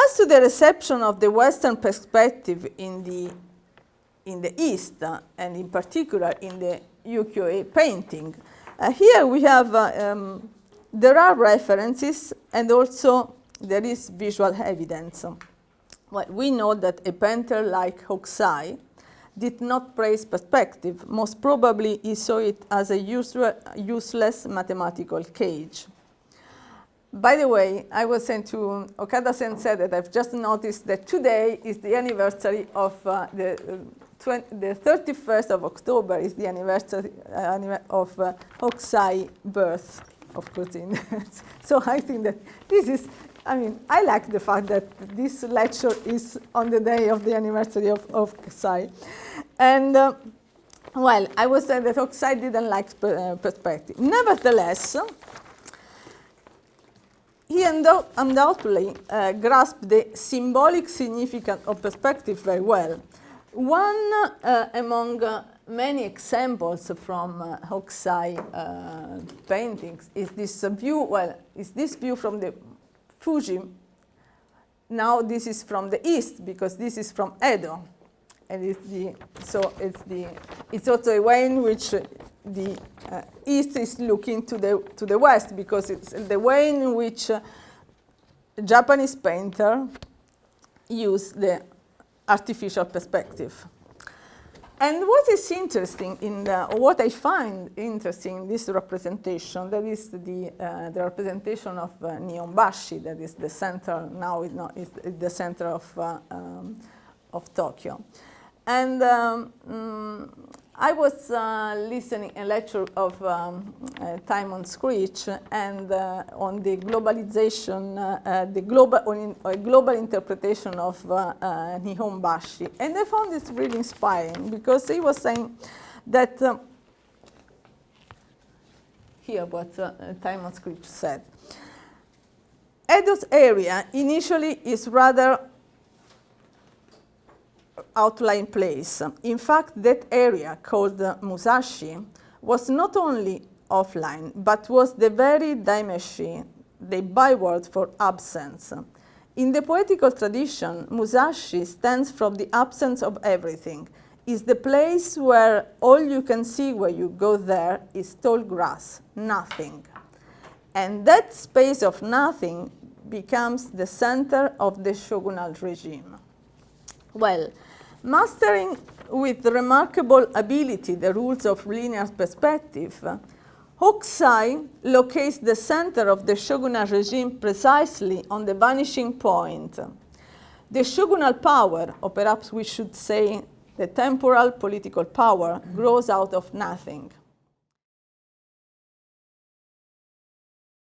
As to the reception of the Western perspective in the East, and in particular in the ukiyo-e painting, here we have, there are references and also there is visual evidence. Well, we know that a painter like Hokusai did not praise perspective. Most probably he saw it as a useless mathematical cage. By the way, I was saying to Okada-sensei that I've just noticed that today is the anniversary of the 31st of October is the anniversary of Hokusai's birth, of course. So I think that this is, I mean, I like the fact that this lecture is on the day of the anniversary of Hokusai. And, well, I was saying that Hokusai didn't like perspective. Nevertheless, he undoubtedly grasped the symbolic significance of perspective very well. One among many examples from Hokusai paintings is this view, well, is this view from the Fuji. Now this is from the east because this is from Edo. And it's also a way in which the east is looking to the west, because it's the way in which Japanese painter use the artificial perspective. And what is interesting what I find interesting in this representation, that is the representation of Nihonbashi, that is the center, now is the center of Tokyo. And I was listening a lecture of Timon Screech and on the globalization, a global interpretation of Nihonbashi. And I found this really inspiring because he was saying that, here what Timon Screech said, Edo's area initially is rather outlying place. In fact, that area called Musashi was not only offline, but was the very daimeshi, the byword for absence. In the poetical tradition, Musashi stands for the absence of everything. It's the place where all you can see when you go there is tall grass, nothing. And that space of nothing becomes the center of the shogunal regime. Well, mastering with remarkable ability the rules of linear perspective, Hokusai locates the center of the shogunal regime precisely on the vanishing point. The shogunal power, or perhaps we should say the temporal political power, grows out of nothing.